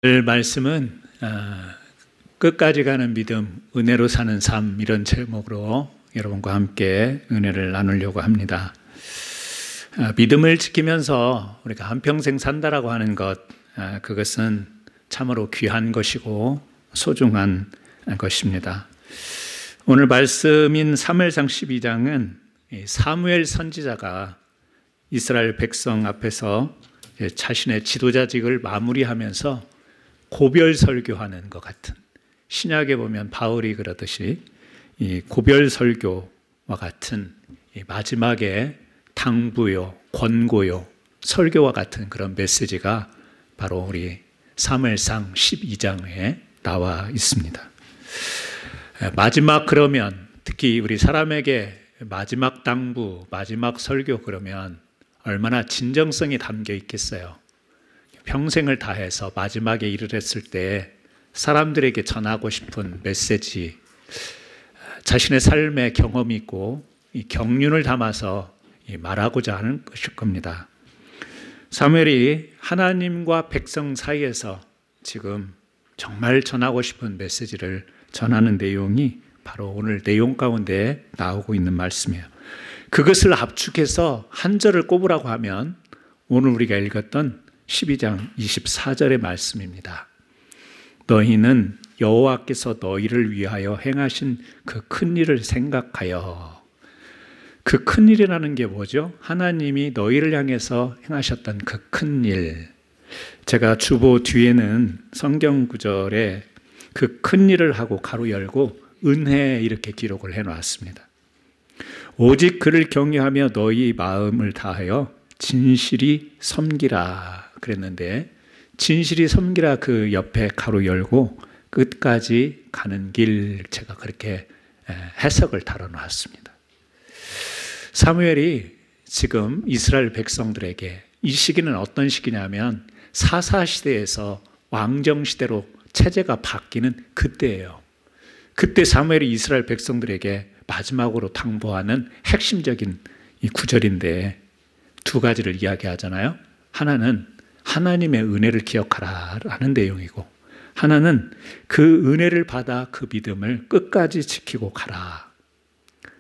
오늘 말씀은 끝까지 가는 믿음, 은혜로 사는 삶 이런 제목으로 여러분과 함께 은혜를 나누려고 합니다. 믿음을 지키면서 우리가 한평생 산다라고 하는 것, 그것은 참으로 귀한 것이고 소중한 것입니다. 오늘 말씀인 사무엘상 12장은 사무엘 선지자가 이스라엘 백성 앞에서 자신의 지도자직을 마무리하면서 고별 설교하는 것 같은, 신약에 보면 바울이 그러듯이 이 고별 설교와 같은 마지막에 당부요, 권고요, 설교와 같은 그런 메시지가 바로 우리 사무엘상 12장에 나와 있습니다. 마지막 그러면 특히 우리 사람에게 마지막 당부, 마지막 설교 그러면 얼마나 진정성이 담겨 있겠어요. 평생을 다해서 마지막에 이르렀을 때 사람들에게 전하고 싶은 메시지, 자신의 삶의 경험이 있고 이 경륜을 담아서 말하고자 하는 것일 겁니다. 사무엘이 하나님과 백성 사이에서 지금 정말 전하고 싶은 메시지를 전하는 내용이 바로 오늘 내용 가운데 나오고 있는 말씀이에요. 그것을 압축해서 한 절을 꼽으라고 하면 오늘 우리가 읽었던 12장 24절의 말씀입니다. 너희는 여호와께서 너희를 위하여 행하신 그 큰 일을 생각하여. 그 큰 일이라는 게 뭐죠? 하나님이 너희를 향해서 행하셨던 그 큰 일. 제가 주보 뒤에는 성경 구절에 그 큰 일을 하고 가로 열고 은혜 이렇게 기록을 해놨습니다. 오직 그를 경외하며 너희 마음을 다하여 진실이 섬기라 그랬는데, 진실이 섬기라 그 옆에 가로 열고 끝까지 가는 길, 제가 그렇게 해석을 달아놨습니다. 사무엘이 지금 이스라엘 백성들에게, 이 시기는 어떤 시기냐면 사사시대에서 왕정시대로 체제가 바뀌는 그때예요. 그때 사무엘이 이스라엘 백성들에게 마지막으로 당부하는 핵심적인 이 구절인데 두 가지를 이야기하잖아요. 하나는 하나님의 은혜를 기억하라라는 내용이고, 하나는 그 은혜를 받아 그 믿음을 끝까지 지키고 가라.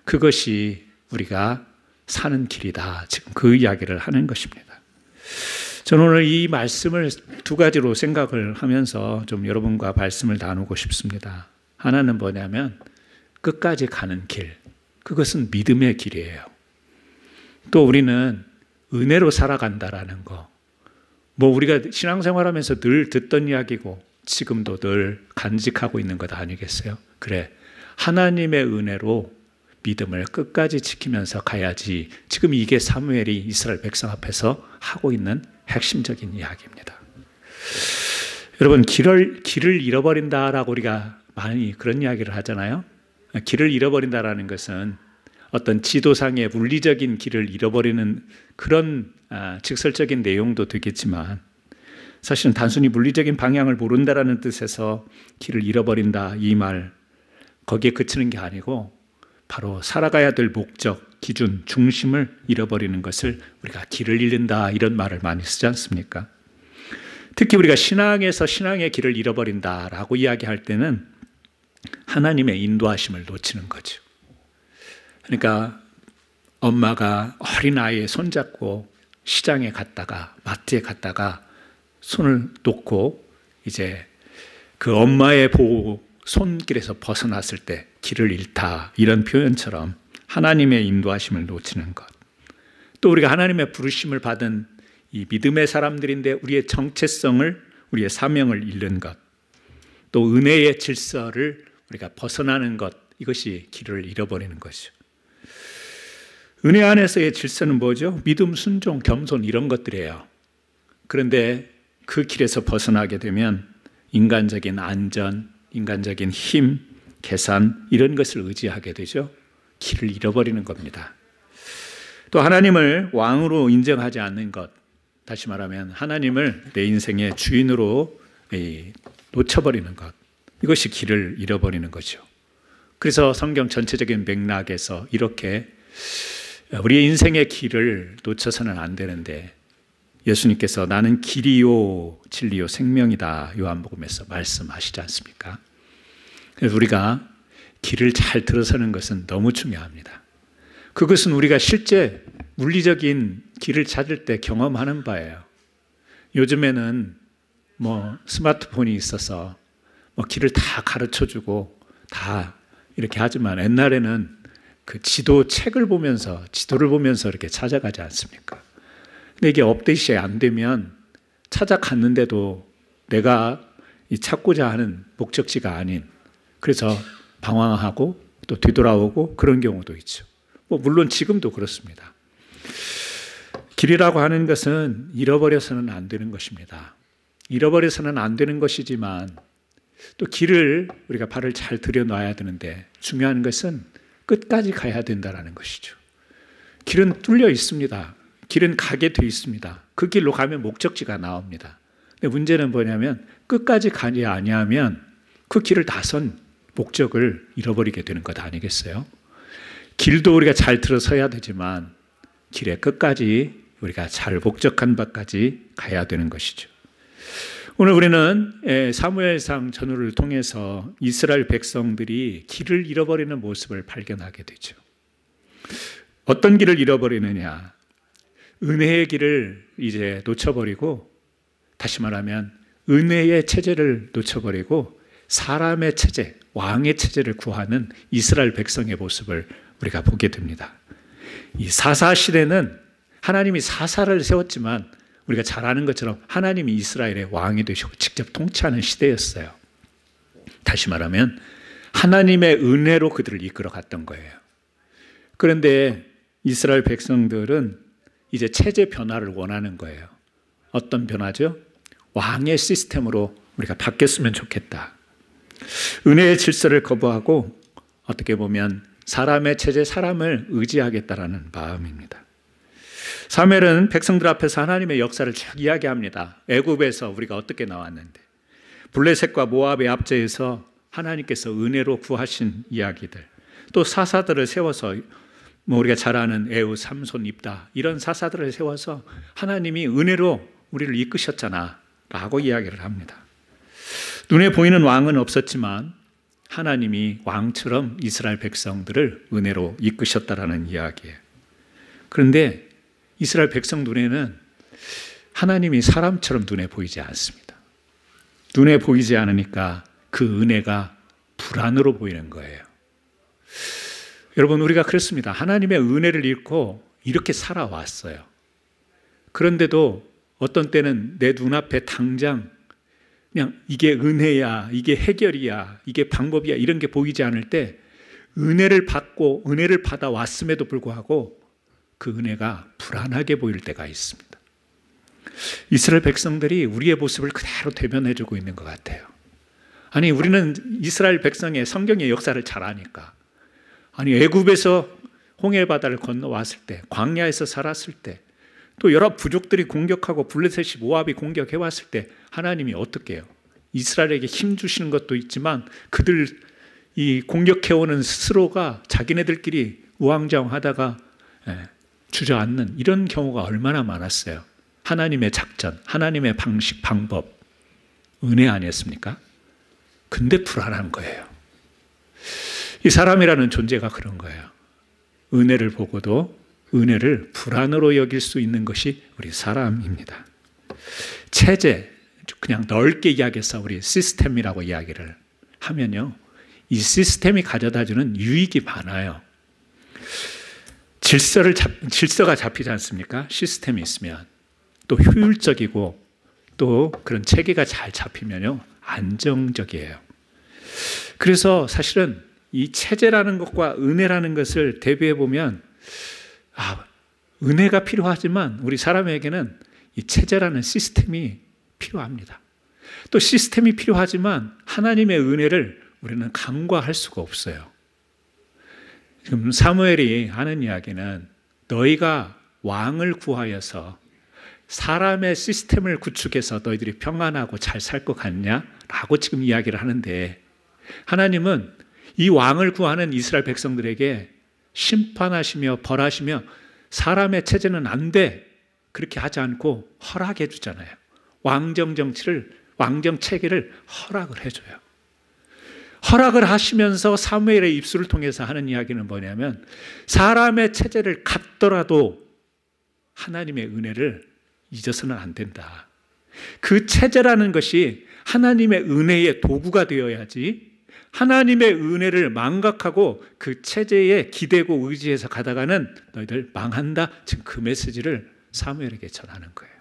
그것이 우리가 사는 길이다. 지금 그 이야기를 하는 것입니다. 저는 오늘 이 말씀을 두 가지로 생각을 하면서 좀 여러분과 말씀을 나누고 싶습니다. 하나는 뭐냐면 끝까지 가는 길, 그것은 믿음의 길이에요. 또 우리는 은혜로 살아간다라는 거, 우리가 신앙생활하면서 늘 듣던 이야기고 지금도 늘 간직하고 있는 것 아니겠어요? 그래, 하나님의 은혜로 믿음을 끝까지 지키면서 가야지. 지금 이게 사무엘이 이스라엘 백성 앞에서 하고 있는 핵심적인 이야기입니다. 여러분, 길을 잃어버린다라고 우리가 많이 그런 이야기를 하잖아요. 길을 잃어버린다라는 것은 어떤 지도상의 물리적인 길을 잃어버리는 그런 직설적인 내용도 되겠지만, 사실은 단순히 물리적인 방향을 모른다라는 뜻에서 길을 잃어버린다, 이 말 거기에 그치는 게 아니고 바로 살아가야 될 목적, 기준, 중심을 잃어버리는 것을 우리가 길을 잃는다, 이런 말을 많이 쓰지 않습니까? 특히 우리가 신앙에서 신앙의 길을 잃어버린다라고 이야기할 때는 하나님의 인도하심을 놓치는 거죠. 그러니까 엄마가 어린아이의 손잡고 시장에 갔다가 마트에 갔다가 손을 놓고 이제 그 엄마의 보호 손길에서 벗어났을 때 길을 잃다, 이런 표현처럼 하나님의 인도하심을 놓치는 것. 또 우리가 하나님의 부르심을 받은 이 믿음의 사람들인데 우리의 정체성을, 우리의 사명을 잃는 것. 또 은혜의 질서를 우리가 벗어나는 것, 이것이 길을 잃어버리는 것이죠. 은혜 안에서의 질서는 뭐죠? 믿음, 순종, 겸손, 이런 것들이에요. 그런데 그 길에서 벗어나게 되면 인간적인 안전, 인간적인 힘, 계산, 이런 것을 의지하게 되죠. 길을 잃어버리는 겁니다. 또 하나님을 왕으로 인정하지 않는 것, 다시 말하면 하나님을 내 인생의 주인으로 놓쳐버리는 것, 이것이 길을 잃어버리는 거죠. 그래서 성경 전체적인 맥락에서 이렇게 우리의 인생의 길을 놓쳐서는 안 되는데, 예수님께서 나는 길이요 진리요 생명이다 요한복음에서 말씀하시지 않습니까? 그래서 우리가 길을 잘 들어서는 것은 너무 중요합니다. 그것은 우리가 실제 물리적인 길을 찾을 때 경험하는 바예요. 요즘에는 스마트폰이 있어서 길을 다 가르쳐주고 다 이렇게 하지만 옛날에는 그 지도를 보면서 이렇게 찾아가지 않습니까? 근데 이게 업데이트가 안 되면 찾아갔는데도 내가 찾고자 하는 목적지가 아닌, 그래서 방황하고 또 뒤돌아오고 그런 경우도 있죠. 물론 지금도 그렇습니다. 길이라고 하는 것은 잃어버려서는 안 되는 것입니다. 잃어버려서는 안 되는 것이지만 또 길을 우리가 발을 잘 들여놔야 되는데 중요한 것은 끝까지 가야 된다는 것이죠. 길은 뚫려 있습니다. 길은 가게 돼 있습니다. 그 길로 가면 목적지가 나옵니다. 근데 문제는 뭐냐면 끝까지 가지 아니하면 그 길을 나선 목적을 잃어버리게 되는 것 아니겠어요? 길도 우리가 잘 들어서야 되지만 길의 끝까지 우리가 잘 목적한 바까지 가야 되는 것이죠. 오늘 우리는 사무엘상 전후를 통해서 이스라엘 백성들이 길을 잃어버리는 모습을 발견하게 되죠. 어떤 길을 잃어버리느냐? 은혜의 길을 이제 놓쳐버리고, 다시 말하면 은혜의 체제를 놓쳐버리고 사람의 체제, 왕의 체제를 구하는 이스라엘 백성의 모습을 우리가 보게 됩니다. 이 사사 시대는 하나님이 사사를 세웠지만 우리가 잘 아는 것처럼 하나님이 이스라엘의 왕이 되시고 직접 통치하는 시대였어요. 다시 말하면 하나님의 은혜로 그들을 이끌어 갔던 거예요. 그런데 이스라엘 백성들은 이제 체제 변화를 원하는 거예요. 어떤 변화죠? 왕의 시스템으로 우리가 바뀌었으면 좋겠다. 은혜의 질서를 거부하고 어떻게 보면 사람의 체제, 사람을 의지하겠다라는 마음입니다. 사무엘은 백성들 앞에서 하나님의 역사를 쭉 이야기합니다. 애굽에서 우리가 어떻게 나왔는데, 블레셋과 모압의 압제에서 하나님께서 은혜로 구하신 이야기들, 또 사사들을 세워서 우리가 잘 아는 에우, 삼손, 입다 이런 사사들을 세워서 하나님이 은혜로 우리를 이끄셨잖아 라고 이야기를 합니다. 눈에 보이는 왕은 없었지만 하나님이 왕처럼 이스라엘 백성들을 은혜로 이끄셨다라는 이야기예요. 그런데 이스라엘 백성 눈에는 하나님이 사람처럼 눈에 보이지 않습니다. 눈에 보이지 않으니까 그 은혜가 불안으로 보이는 거예요. 여러분, 우리가 그렇습니다. 하나님의 은혜를 잃고 이렇게 살아왔어요. 그런데도 어떤 때는 내 눈앞에 당장 그냥 이게 은혜야, 이게 해결이야, 이게 방법이야 이런 게 보이지 않을 때 은혜를 받고 은혜를 받아왔음에도 불구하고 그 은혜가 불안하게 보일 때가 있습니다. 이스라엘 백성들이 우리의 모습을 그대로 대변해주고 있는 것 같아요. 아니, 우리는 이스라엘 백성의 성경의 역사를 잘 아니까, 아니 애굽에서 홍해 바다를 건너왔을 때, 광야에서 살았을 때, 또 여러 부족들이 공격하고 블레셋이 모압이 공격해 왔을 때 하나님이 어떻게 해요? 이스라엘에게 힘 주시는 것도 있지만 그들 이 공격해오는 스스로가 자기네들끼리 우왕좌왕하다가 주저앉는 이런 경우가 얼마나 많았어요. 하나님의 작전, 하나님의 방식, 방법, 은혜 아니었습니까? 근데 불안한 거예요. 이 사람이라는 존재가 그런 거예요. 은혜를 보고도 은혜를 불안으로 여길 수 있는 것이 우리 사람입니다. 체제, 그냥 넓게 이야기해서 우리 시스템이라고 이야기를 하면요, 이 시스템이 가져다주는 유익이 많아요. 질서가 잡히지 않습니까? 시스템이 있으면. 또 효율적이고 또 그런 체계가 잘 잡히면요, 안정적이에요. 그래서 사실은 이 체제라는 것과 은혜라는 것을 대비해 보면 은혜가 필요하지만 우리 사람에게는 이 체제라는 시스템이 필요합니다. 또 시스템이 필요하지만 하나님의 은혜를 우리는 간과할 수가 없어요. 지금 사무엘이 하는 이야기는 너희가 왕을 구하여서 사람의 시스템을 구축해서 너희들이 평안하고 잘 살 것 같냐? 라고 지금 이야기를 하는데, 하나님은 이 왕을 구하는 이스라엘 백성들에게 심판하시며 벌하시며 사람의 체제는 안 돼, 그렇게 하지 않고 허락해 주잖아요. 왕정 정치를, 왕정 체계를 허락을 해줘요. 허락을 하시면서 사무엘의 입술을 통해서 하는 이야기는 뭐냐면 사람의 체제를 갖더라도 하나님의 은혜를 잊어서는 안 된다. 그 체제라는 것이 하나님의 은혜의 도구가 되어야지 하나님의 은혜를 망각하고 그 체제에 기대고 의지해서 가다가는 너희들 망한다. 지금 그 메시지를 사무엘에게 전하는 거예요.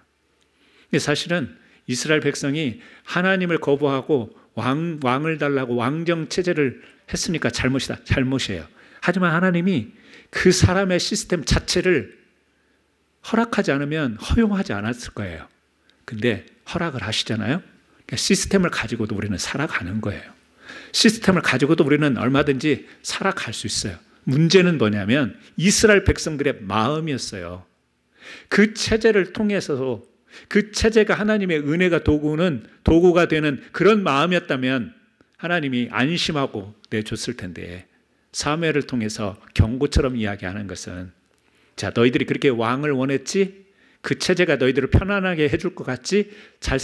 근데 사실은 이스라엘 백성이 하나님을 거부하고 왕을 달라고 왕정 체제를 했으니까 잘못이다. 잘못이에요. 하지만 하나님이 그 사람의 시스템 자체를 허락하지 않으면 허용하지 않았을 거예요. 근데 허락을 하시잖아요. 그러니까 시스템을 가지고도 우리는 살아가는 거예요. 시스템을 가지고도 우리는 얼마든지 살아갈 수 있어요. 문제는 뭐냐면 이스라엘 백성들의 마음이었어요. 그 체제를 통해서 그 체제가 하나님의 은혜가 도구가 되는 그런 마음이었다면 하나님이 안심하고 내줬을 텐데 사무엘을 통해서 경고처럼 이야기하는 것은 자, 너희들이 그렇게 왕을 원했지? 그 체제가 너희들을 편안하게 해줄 것 같지? 잘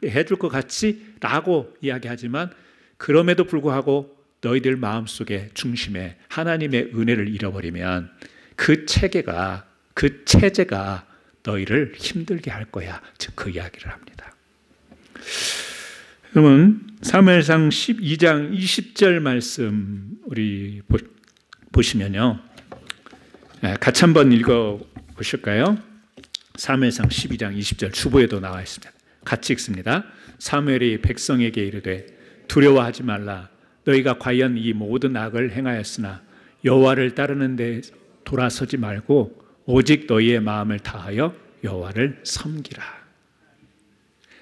해줄 것 같지? 라고 이야기하지만 그럼에도 불구하고 너희들 마음속에 중심에 하나님의 은혜를 잃어버리면 그 체제가 너희를 힘들게 할 거야. 즉 그 이야기를 합니다. 그러면 사무엘상 12장 20절 말씀 우리 보시면요. 같이 한번 읽어보실까요? 사무엘상 12장 20절 주보에도 나와 있습니다. 같이 읽습니다. 사무엘이 백성에게 이르되 두려워하지 말라. 너희가 과연 이 모든 악을 행하였으나 여호와를 따르는 데 돌아서지 말고 오직 너희의 마음을 다하여 여호와를 섬기라.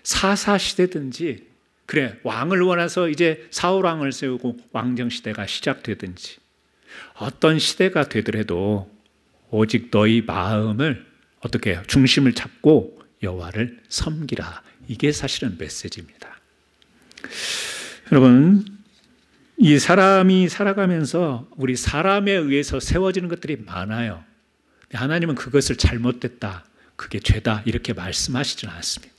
사사시대든지 그래 왕을 원해서 이제 사울왕을 세우고 왕정시대가 시작되든지 어떤 시대가 되더라도 오직 너희 마음을 어떻게 해요? 중심을 잡고 여호와를 섬기라. 이게 사실은 메시지입니다. 여러분 이 사람이 살아가면서 우리 사람에 의해서 세워지는 것들이 많아요. 하나님은 그것을 잘못됐다, 그게 죄다 이렇게 말씀하시지는 않습니다.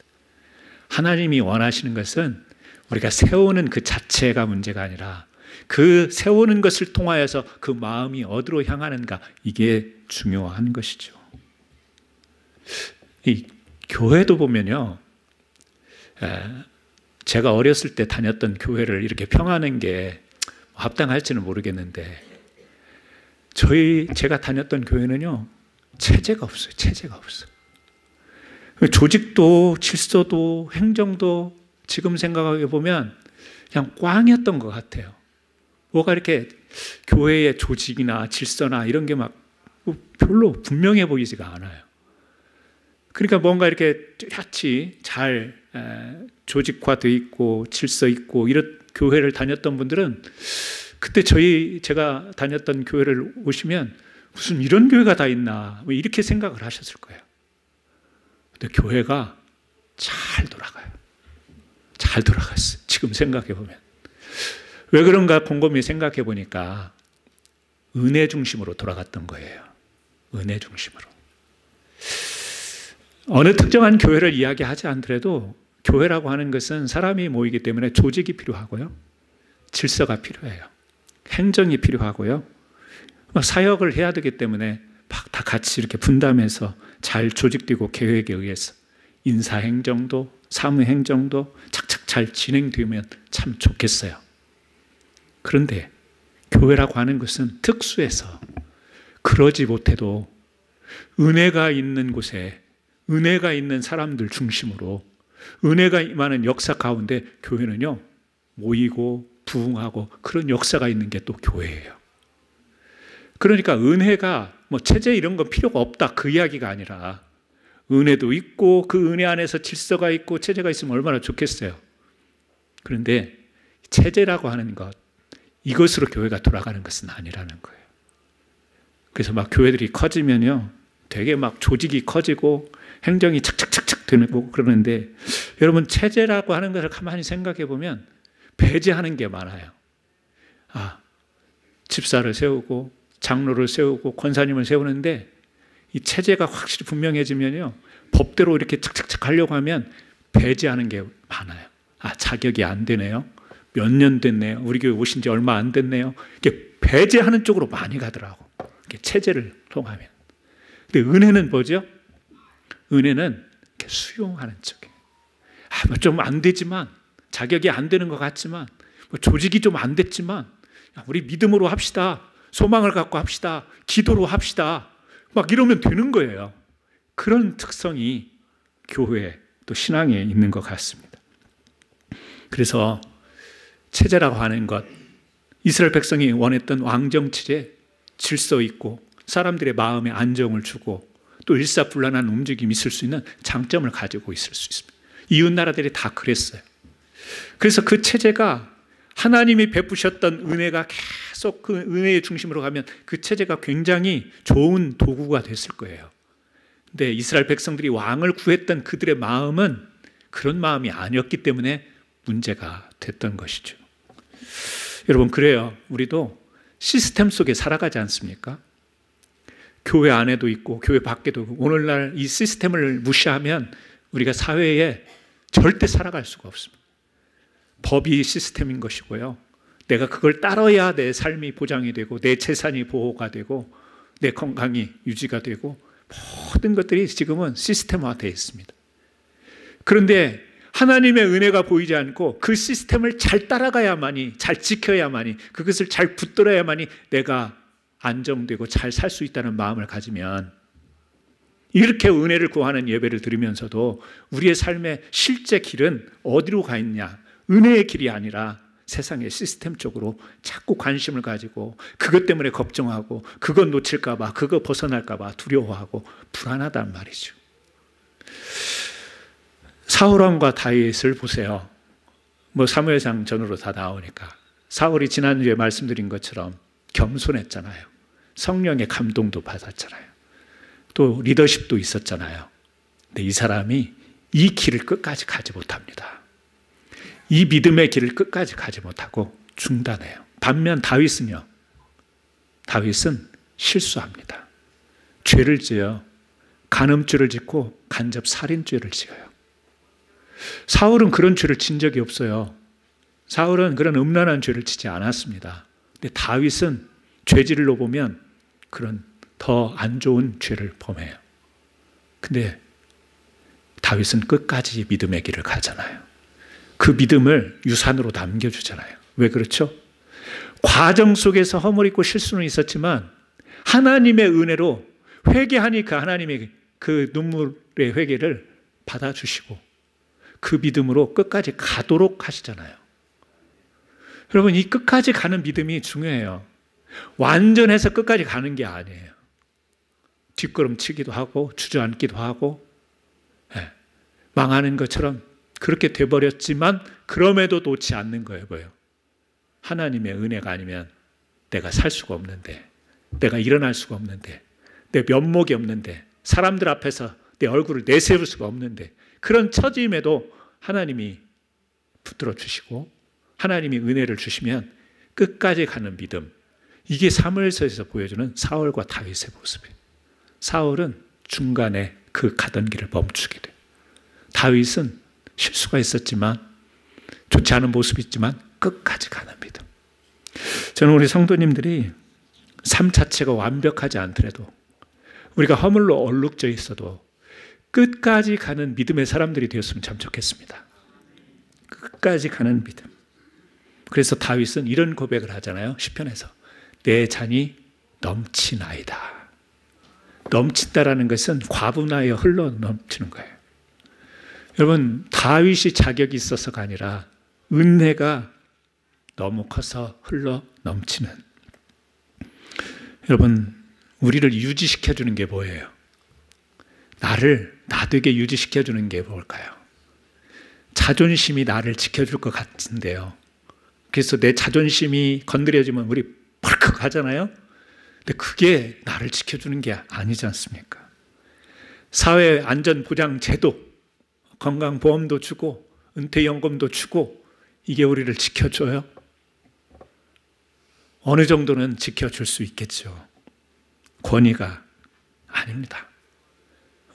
하나님이 원하시는 것은 우리가 세우는 그 자체가 문제가 아니라 그 세우는 것을 통하여서 그 마음이 어디로 향하는가, 이게 중요한 것이죠. 이 교회도 보면요, 제가 어렸을 때 다녔던 교회를 이렇게 평하는 게 합당할지는 모르겠는데 제가 다녔던 교회는요 체제가 없어요. 체제가 없어요. 조직도 질서도 행정도 지금 생각해 보면 그냥 꽝이었던 것 같아요. 뭐가 이렇게 교회의 조직이나 질서나 이런 게 막 별로 분명해 보이지가 않아요. 그러니까 뭔가 이렇게 뚜렷이 잘 조직화되어 있고 질서 있고 이런 교회를 다녔던 분들은 그때 제가 다녔던 교회를 오시면 무슨 이런 교회가 다 있나 이렇게 생각을 하셨을 거예요. 근데 교회가 잘 돌아가요. 잘 돌아갔어요. 지금 생각해 보면. 왜 그런가 곰곰이 생각해 보니까 은혜 중심으로 돌아갔던 거예요. 은혜 중심으로. 어느 특정한 교회를 이야기하지 않더라도 교회라고 하는 것은 사람이 모이기 때문에 조직이 필요하고요. 질서가 필요해요. 행정이 필요하고요. 사역을 해야 되기 때문에 막 다 같이 이렇게 분담해서 잘 조직되고 계획에 의해서 인사행정도 사무행정도 착착 잘 진행되면 참 좋겠어요. 그런데 교회라고 하는 것은 특수해서 그러지 못해도 은혜가 있는 곳에 은혜가 있는 사람들 중심으로 은혜가 임하는 역사 가운데 교회는요 모이고 부흥하고 그런 역사가 있는 게 또 교회예요. 그러니까 은혜가 뭐 체제 이런 거 필요가 없다 그 이야기가 아니라 은혜도 있고 그 은혜 안에서 질서가 있고 체제가 있으면 얼마나 좋겠어요. 그런데 체제라고 하는 것 이것으로 교회가 돌아가는 것은 아니라는 거예요. 그래서 막 교회들이 커지면요 되게 막 조직이 커지고 행정이 착착착착 되고 그러는데 여러분 체제라고 하는 것을 가만히 생각해 보면 배제하는 게 많아요. 집사를 세우고 장로를 세우고 권사님을 세우는데 이 체제가 확실히 분명해지면요 법대로 이렇게 착착착 하려고 하면 배제하는 게 많아요. 아, 자격이 안 되네요. 몇 년 됐네요. 우리 교회 오신 지 얼마 안 됐네요. 이렇게 배제하는 쪽으로 많이 가더라고. 이렇게 체제를 통하면. 근데 은혜는 뭐죠? 은혜는 이렇게 수용하는 쪽이에요. 아, 뭐 좀 안 되지만, 자격이 안 되는 것 같지만, 뭐 조직이 좀 안 됐지만, 우리 믿음으로 합시다. 소망을 갖고 합시다. 기도로 합시다. 막 이러면 되는 거예요. 그런 특성이 교회 또 신앙에 있는 것 같습니다. 그래서 체제라고 하는 것, 이스라엘 백성이 원했던 왕정체제, 질서 있고 사람들의 마음에 안정을 주고 또 일사불란한 움직임이 있을 수 있는 장점을 가지고 있을 수 있습니다. 이웃 나라들이 다 그랬어요. 그래서 그 체제가 하나님이 베푸셨던 은혜가 계속 그 은혜의 중심으로 가면 그 체제가 굉장히 좋은 도구가 됐을 거예요. 근데 이스라엘 백성들이 왕을 구했던 그들의 마음은 그런 마음이 아니었기 때문에 문제가 됐던 것이죠. 여러분, 그래요. 우리도 시스템 속에 살아가지 않습니까? 교회 안에도 있고 교회 밖에도 있고, 오늘날 이 시스템을 무시하면 우리가 사회에 절대 살아갈 수가 없습니다. 법이 시스템인 것이고요. 내가 그걸 따라야 내 삶이 보장이 되고 내 재산이 보호가 되고 내 건강이 유지가 되고 모든 것들이 지금은 시스템화되어 있습니다. 그런데 하나님의 은혜가 보이지 않고 그 시스템을 잘 따라가야만이, 잘 지켜야만이, 그것을 잘 붙들어야만이 내가 안정되고 잘 살 수 있다는 마음을 가지면, 이렇게 은혜를 구하는 예배를 드리면서도 우리의 삶의 실제 길은 어디로 가 있냐? 은혜의 길이 아니라 세상의 시스템 쪽으로 자꾸 관심을 가지고 그것 때문에 걱정하고 그것 놓칠까 봐, 그거 벗어날까 봐 두려워하고 불안하단 말이죠. 사울왕과 다윗을 보세요. 뭐 사무엘상 전으로 다 나오니까. 사울이 지난주에 말씀드린 것처럼 겸손했잖아요. 성령의 감동도 받았잖아요. 또 리더십도 있었잖아요. 근데 이 사람이 이 길을 끝까지 가지 못합니다. 이 믿음의 길을 끝까지 가지 못하고 중단해요. 반면 다윗은요, 다윗은 실수합니다. 죄를 지어요. 간음죄를 짓고 간접 살인죄를 지어요. 사울은 그런 죄를 진 적이 없어요. 사울은 그런 음란한 죄를 지지 않았습니다. 근데 다윗은 죄질로 보면 그런 더 안 좋은 죄를 범해요. 근데 다윗은 끝까지 믿음의 길을 가잖아요. 그 믿음을 유산으로 남겨주잖아요. 왜 그렇죠? 과정 속에서 허물있고 실수는 있었지만 하나님의 은혜로 회개하니 그 하나님의 그 눈물의 회개를 받아주시고 그 믿음으로 끝까지 가도록 하시잖아요. 여러분, 이 끝까지 가는 믿음이 중요해요. 완전해서 끝까지 가는 게 아니에요. 뒷걸음치기도 하고 주저앉기도 하고 망하는 것처럼 그렇게 돼버렸지만 그럼에도 놓지 않는 거예요. 뭐예요? 하나님의 은혜가 아니면 내가 살 수가 없는데, 내가 일어날 수가 없는데, 내 면목이 없는데, 사람들 앞에서 내 얼굴을 내세울 수가 없는데, 그런 처짐에도 하나님이 붙들어 주시고 하나님이 은혜를 주시면 끝까지 가는 믿음, 이게 사무엘서에서 보여주는 사울과 다윗의 모습이에요. 사울은 중간에 그 가던 길을 멈추게 돼요. 다윗은 실수가 있었지만, 좋지 않은 모습이 있지만 끝까지 가는 믿음. 저는 우리 성도님들이 삶 자체가 완벽하지 않더라도, 우리가 허물로 얼룩져 있어도 끝까지 가는 믿음의 사람들이 되었으면 참 좋겠습니다. 끝까지 가는 믿음. 그래서 다윗은 이런 고백을 하잖아요. 시편에서 내 잔이 넘치나이다. 넘친다라는 것은 과분하여 흘러 넘치는 거예요. 여러분, 다윗이 자격이 있어서가 아니라 은혜가 너무 커서 흘러 넘치는. 여러분, 우리를 유지시켜주는 게 뭐예요? 나를 나되게 유지시켜주는 게 뭘까요? 자존심이 나를 지켜줄 것 같은데요. 그래서 내 자존심이 건드려지면 우리 펄컥 하잖아요. 근데 그게 나를 지켜주는 게 아니지 않습니까? 사회안전보장제도, 건강보험도 주고 은퇴연금도 주고 이게 우리를 지켜줘요? 어느 정도는 지켜줄 수 있겠죠. 권위가 아닙니다.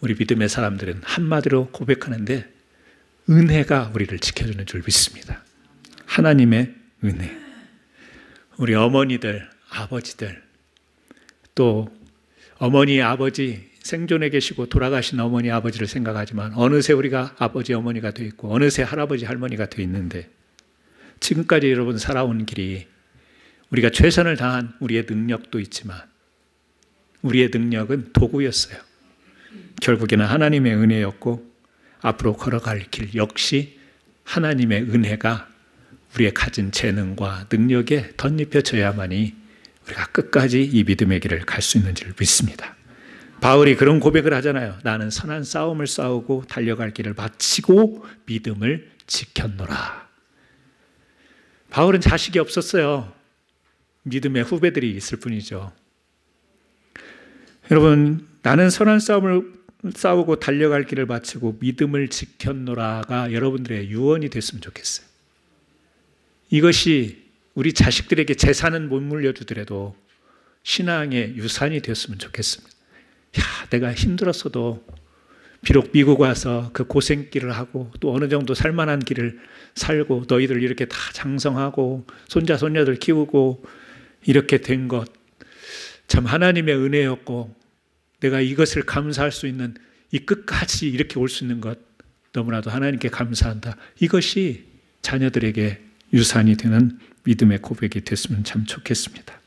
우리 믿음의 사람들은 한마디로 고백하는데 은혜가 우리를 지켜주는 줄 믿습니다. 하나님의 은혜. 우리 어머니들, 아버지들, 또 어머니, 아버지, 생존해 계시고 돌아가신 어머니, 아버지를 생각하지만 어느새 우리가 아버지, 어머니가 돼 있고 어느새 할아버지, 할머니가 돼 있는데 지금까지 여러분 살아온 길이 우리가 최선을 다한 우리의 능력도 있지만 우리의 능력은 도구였어요. 결국에는 하나님의 은혜였고 앞으로 걸어갈 길 역시 하나님의 은혜가 우리의 가진 재능과 능력에 덧입혀져야만이 우리가 끝까지 이 믿음의 길을 갈 수 있는 줄 믿습니다. 바울이 그런 고백을 하잖아요. 나는 선한 싸움을 싸우고 달려갈 길을 마치고 믿음을 지켰노라. 바울은 자식이 없었어요. 믿음의 후배들이 있을 뿐이죠. 여러분, 나는 선한 싸움을 싸우고 달려갈 길을 마치고 믿음을 지켰노라가 여러분들의 유언이 됐으면 좋겠어요. 이것이 우리 자식들에게 재산은 못 물려주더라도 신앙의 유산이 되었으면 좋겠습니다. 야, 내가 힘들었어도 비록 미국 와서 그 고생길을 하고 또 어느 정도 살만한 길을 살고 너희들 이렇게 다 장성하고 손자 손녀들 키우고 이렇게 된 것 참 하나님의 은혜였고 내가 이것을 감사할 수 있는 이 끝까지 이렇게 올 수 있는 것 너무나도 하나님께 감사한다. 이것이 자녀들에게 유산이 되는 믿음의 고백이 됐으면 참 좋겠습니다.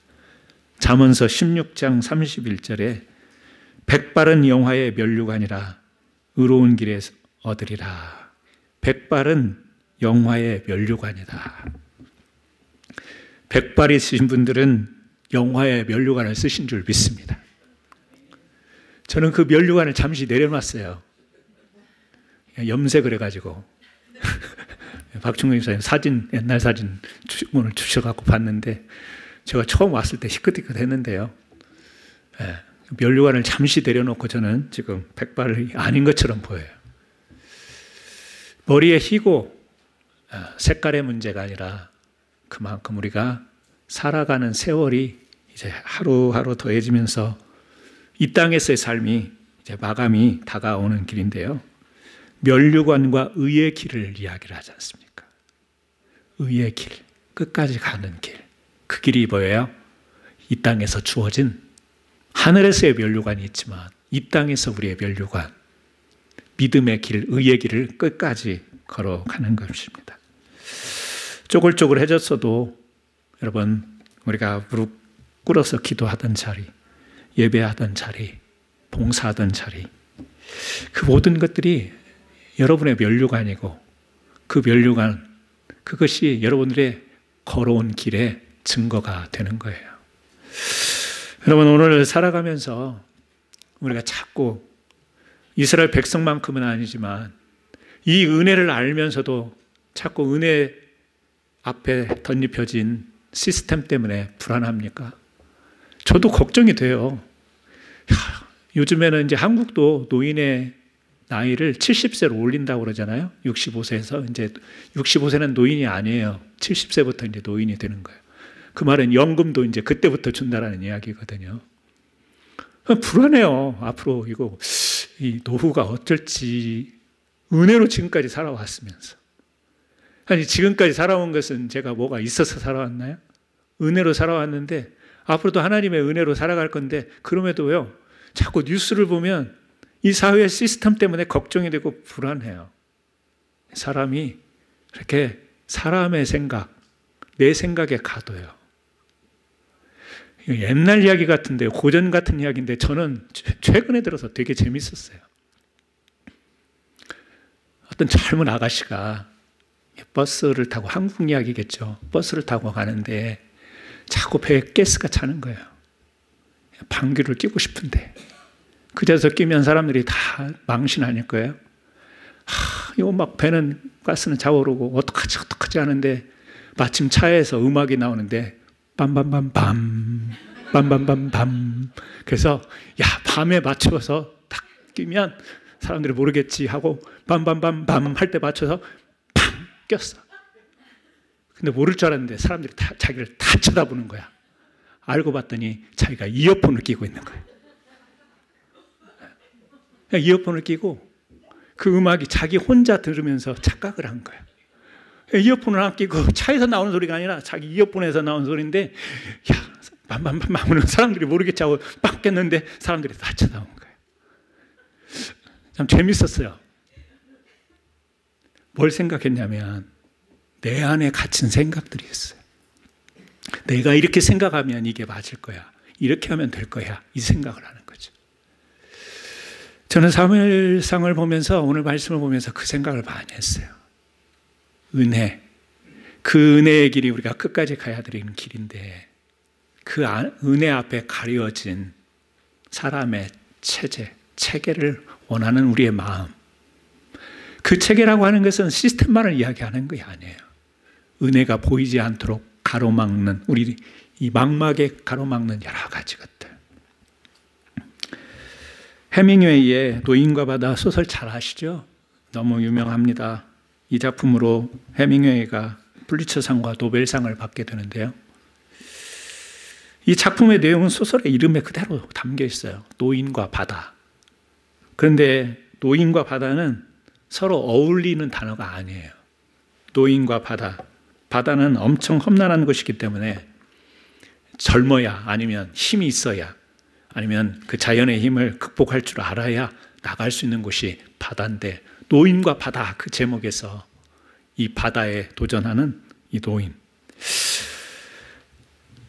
잠언서 16장 31절에 백발은 영화의 면류관이라 의로운 길에 얻으리라. 백발은 영화의 면류관이다. 백발이 있으신 분들은 영화의 면류관을 쓰신 줄 믿습니다. 저는 그 면류관을 잠시 내려놨어요. 염색을 해가지고 박충근 집사님 사진, 옛날 사진 오늘 주셔갖고 봤는데 제가 처음 왔을 때 희끗희끗 했는데요. 면류관을 잠시 내려놓고 저는 지금 백발이 아닌 것처럼 보여요. 머리에 희고 색깔의 문제가 아니라 그만큼 우리가 살아가는 세월이 이제 하루하루 더해지면서 이 땅에서의 삶이 이제 마감이 다가오는 길인데요. 면류관과 의의 길을 이야기를 하지 않습니까? 의의 길, 끝까지 가는 길. 그 길이 뭐예요? 이 땅에서 주어진 하늘에서의 면류관이 있지만 이 땅에서 우리의 면류관, 믿음의 길, 의의 길을 끝까지 걸어가는 것입니다. 쪼글쪼글해졌어도 여러분 우리가 무릎 꿇어서 기도하던 자리, 예배하던 자리, 봉사하던 자리 그 모든 것들이 여러분의 면류관이고 그 면류관 그것이 여러분들의 걸어온 길의 증거가 되는 거예요. 여러분 오늘 살아가면서 우리가 자꾸 이스라엘 백성만큼은 아니지만 이 은혜를 알면서도 자꾸 은혜 앞에 덧입혀진 시스템 때문에 불안합니까? 저도 걱정이 돼요. 요즘에는 이제 한국도 노인의 나이를 70세로 올린다고 그러잖아요. 65세에서 이제 65세는 노인이 아니에요. 70세부터 이제 노인이 되는 거예요. 그 말은 연금도 이제 그때부터 준다라는 이야기거든요. 불안해요. 앞으로 이 노후가 어쩔지 은혜로 지금까지 살아왔으면서. 아니 지금까지 살아온 것은 제가 뭐가 있어서 살아왔나요? 은혜로 살아왔는데 앞으로도 하나님의 은혜로 살아갈 건데 그럼에도요. 자꾸 뉴스를 보면 이 사회의 시스템 때문에 걱정이 되고 불안해요. 사람이 이렇게 사람의 생각, 내 생각에 가둬요. 옛날 이야기 같은데 고전 같은 이야기인데 저는 최근에 들어서 되게 재밌었어요. 어떤 젊은 아가씨가 버스를 타고 한국 이야기겠죠. 버스를 타고 가는데 자꾸 배에 가스가 차는 거예요. 방귀를 뀌고 싶은데 그제서 끼면 사람들이 다 망신하닐 거예요. 이거 막 배는 가스는 차오르고 어떡하지 하는데 마침 차에서 음악이 나오는데 빰빰빰빰 빰빰빰빰 그래서 야 밤에 맞춰서 딱 끼면 사람들이 모르겠지 하고 빰빰빰빰 할 때 맞춰서 팡 꼈어. 근데 모를 줄 알았는데 사람들이 자기를 다 쳐다보는 거야. 알고 봤더니 자기가 이어폰을 끼고 있는 거예요. 그냥 이어폰을 끼고 그 음악이 자기 혼자 들으면서 착각을 한 거예요. 이어폰을 안 끼고 차에서 나오는 소리가 아니라 자기 이어폰에서 나오는 소리인데, 야, 밤밤밤 사람들이 모르겠지 하고 빡 깼는데 사람들이 다 쳐다본 거예요. 참 재밌었어요. 뭘 생각했냐면 내 안에 갇힌 생각들이 있어요. 내가 이렇게 생각하면 이게 맞을 거야. 이렇게 하면 될 거야. 이 생각을 하는 거죠. 저는 사무엘상을 보면서, 오늘 말씀을 보면서 그 생각을 많이 했어요. 은혜. 그 은혜의 길이 우리가 끝까지 가야 되는 길인데, 그 은혜 앞에 가려진 사람의 체계를 원하는 우리의 마음. 그 체계라고 하는 것은 시스템만을 이야기하는 것이 아니에요. 은혜가 보이지 않도록 가로막는, 우리 이 망막에 가로막는 여러 가지 것들. 해밍웨이의 노인과 바다 소설 잘 아시죠? 너무 유명합니다. 이 작품으로 해밍웨이가 풀리처상과 노벨상을 받게 되는데요. 이 작품의 내용은 소설의 이름에 그대로 담겨 있어요. 노인과 바다. 그런데 노인과 바다는 서로 어울리는 단어가 아니에요. 노인과 바다. 바다는 엄청 험난한 것이기 때문에 젊어야, 아니면 힘이 있어야, 아니면 그 자연의 힘을 극복할 줄 알아야 나갈 수 있는 곳이 바다인데, 노인과 바다, 그 제목에서 이 바다에 도전하는 이 노인.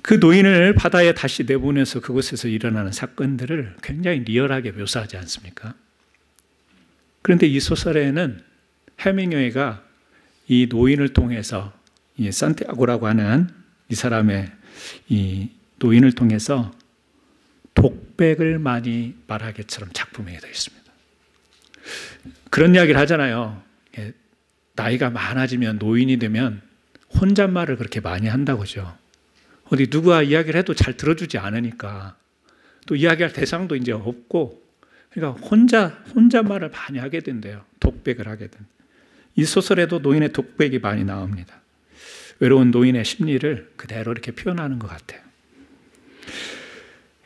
그 노인을 바다에 다시 내보내서 그곳에서 일어나는 사건들을 굉장히 리얼하게 묘사하지 않습니까? 그런데 이 소설에는 해밍웨이가 이 노인을 통해서, 이 산티아고라고 하는 이 사람의 이 노인을 통해서 독백을 많이 말하게처럼 작품에 되어 있습니다. 그런 이야기를 하잖아요. 나이가 많아지면, 노인이 되면 혼잣말을 그렇게 많이 한다고죠. 어디 누가 이야기를 해도 잘 들어주지 않으니까 또 이야기할 대상도 이제 없고, 그러니까 혼잣말을 많이 하게 된대요. 독백을 하게 된. 이 소설에도 노인의 독백이 많이 나옵니다. 외로운 노인의 심리를 그대로 이렇게 표현하는 것 같아요.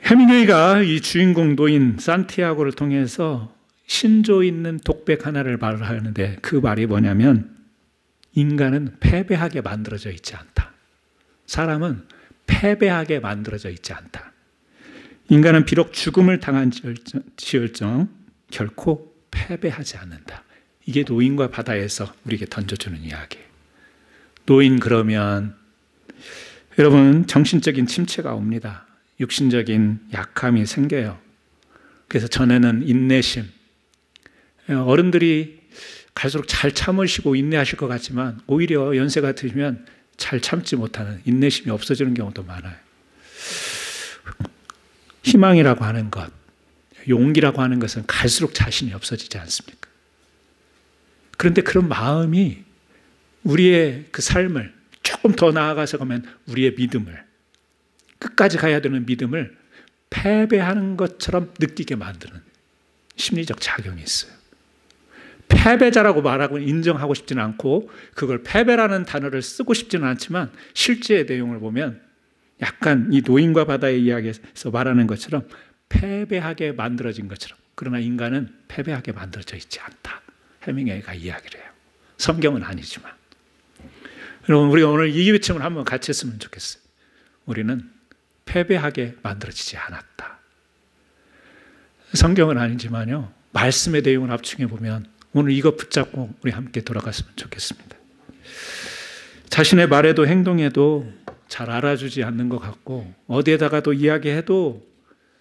해밍웨이가 이 주인공 노인 산티아고를 통해서 신조 있는 독백 하나를 말을 하는데, 그 말이 뭐냐면, 인간은 패배하게 만들어져 있지 않다. 사람은 패배하게 만들어져 있지 않다. 인간은 비록 죽음을 당한 지을정 결코 패배하지 않는다. 이게 노인과 바다에서 우리에게 던져주는 이야기예요. 노인 그러면 여러분, 정신적인 침체가 옵니다. 육신적인 약함이 생겨요. 그래서 전에는 인내심. 어른들이 갈수록 잘 참으시고 인내하실 것 같지만, 오히려 연세가 드시면 잘 참지 못하는, 인내심이 없어지는 경우도 많아요. 희망이라고 하는 것, 용기라고 하는 것은 갈수록 자신이 없어지지 않습니까? 그런데 그런 마음이 우리의 그 삶을 조금 더 나아가서 가면 우리의 믿음을, 끝까지 가야 되는 믿음을 패배하는 것처럼 느끼게 만드는 심리적 작용이 있어요. 패배자라고 말하고 인정하고 싶지는 않고, 그걸 패배라는 단어를 쓰고 싶지는 않지만, 실제의 내용을 보면 약간 이 노인과 바다의 이야기에서 말하는 것처럼 패배하게 만들어진 것처럼, 그러나 인간은 패배하게 만들어져 있지 않다. 해밍웨이가 이야기를 해요. 성경은 아니지만. 여러분, 우리가 오늘 이 외침을 한번 같이 했으면 좋겠어요. 우리는 패배하게 만들어지지 않았다. 성경은 아니지만요, 말씀의 내용을 합충해 보면 오늘 이것 붙잡고 우리 함께 돌아갔으면 좋겠습니다. 자신의 말에도 행동에도 잘 알아주지 않는 것 같고, 어디에다가도 이야기해도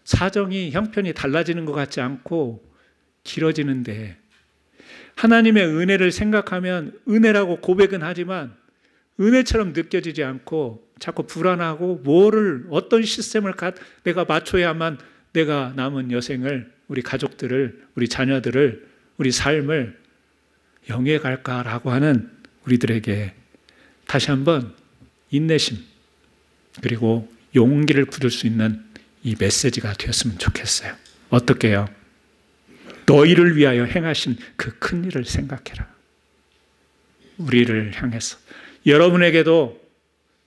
사정이, 형편이 달라지는 것 같지 않고 길어지는데, 하나님의 은혜를 생각하면 은혜라고 고백은 하지만 은혜처럼 느껴지지 않고 자꾸 불안하고, 어떤 시스템을 내가 맞춰야만 내가 남은 여생을, 우리 가족들을, 우리 자녀들을, 우리 삶을 영위해 갈까라고 하는 우리들에게 다시 한번 인내심, 그리고 용기를 부를 수 있는 이 메시지가 되었으면 좋겠어요. 어떻게 해요? 너희를 위하여 행하신 그 큰 일을 생각해라. 우리를 향해서. 여러분에게도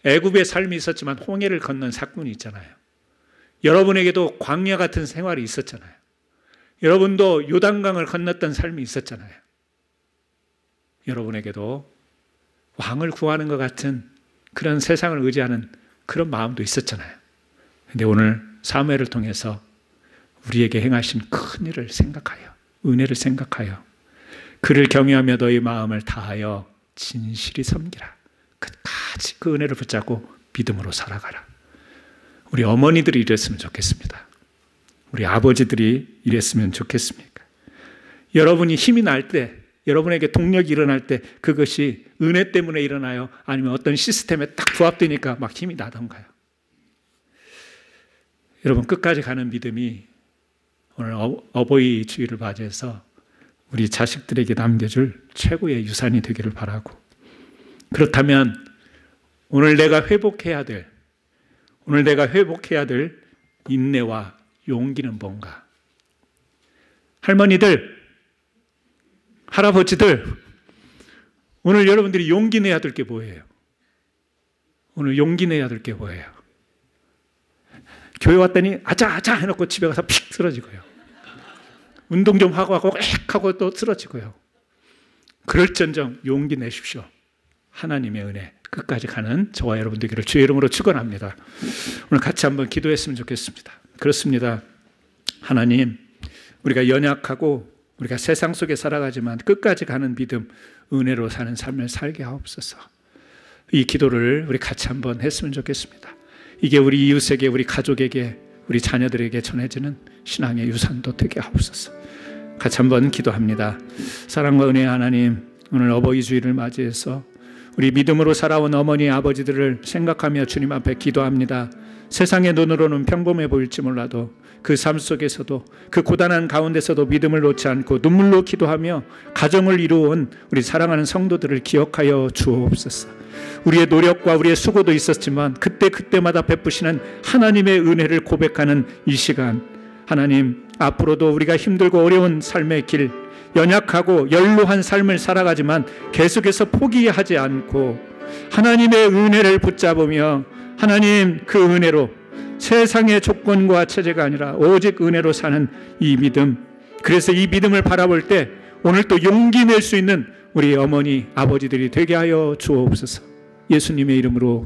애굽의 삶이 있었지만 홍해를 건넌 사건이 있잖아요. 여러분에게도 광야 같은 생활이 있었잖아요. 여러분도 요단강을 건넜던 삶이 있었잖아요. 여러분에게도 왕을 구하는 것 같은 그런 세상을 의지하는 그런 마음도 있었잖아요. 근데 오늘 사무엘을 통해서 우리에게 행하신 큰 일을 생각하여, 은혜를 생각하여 그를 경외하며 너희 마음을 다하여 진실이 섬기라. 끝까지 그 은혜를 붙잡고 믿음으로 살아가라. 우리 어머니들이 이랬으면 좋겠습니다. 우리 아버지들이 이랬으면 좋겠습니까? 여러분이 힘이 날 때, 여러분에게 동력이 일어날 때 그것이 은혜 때문에 일어나요? 아니면 어떤 시스템에 딱 부합되니까 막 힘이 나던가요? 여러분, 끝까지 가는 믿음이 오늘 어버이 주일을 맞이해서 우리 자식들에게 남겨줄 최고의 유산이 되기를 바라고, 그렇다면 오늘 내가 회복해야 될 인내와 용기는 뭔가? 할머니들, 할아버지들, 오늘 여러분들이 용기 내야 될 게 뭐예요? 오늘 용기 내야 될 게 뭐예요? 교회 왔더니 아자 해놓고 집에 가서 픽 쓰러지고요. 운동 좀 하고 하고 또 쓰러지고요. 그럴전정 용기 내십시오. 하나님의 은혜 끝까지 가는 저와 여러분 되기를 주의 이름으로 축원합니다. 오늘 같이 한번 기도했으면 좋겠습니다. 그렇습니다. 하나님, 우리가 연약하고 우리가 세상 속에 살아가지만 끝까지 가는 믿음, 은혜로 사는 삶을 살게 하옵소서. 이 기도를 우리 같이 한번 했으면 좋겠습니다. 이게 우리 이웃에게, 우리 가족에게, 우리 자녀들에게 전해지는 신앙의 유산도 되게 하옵소서. 같이 한번 기도합니다. 사랑과 은혜의 하나님, 오늘 어버이 주일을 맞이해서 우리 믿음으로 살아온 어머니, 아버지들을 생각하며 주님 앞에 기도합니다. 세상의 눈으로는 평범해 보일지 몰라도 그 삶 속에서도, 그 고단한 가운데서도 믿음을 놓지 않고 눈물로 기도하며 가정을 이루어온 우리 사랑하는 성도들을 기억하여 주옵소서. 우리의 노력과 우리의 수고도 있었지만 그때마다 베푸시는 하나님의 은혜를 고백하는 이 시간, 하나님, 앞으로도 우리가 힘들고 어려운 삶의 길, 연약하고 연로한 삶을 살아가지만 계속해서 포기하지 않고 하나님의 은혜를 붙잡으며, 하나님 그 은혜로 세상의 조건과 체제가 아니라 오직 은혜로 사는 이 믿음, 그래서 이 믿음을 바라볼 때 오늘 또 용기 낼 수 있는 우리 어머니, 아버지들이 되게 하여 주옵소서. 예수님의 이름으로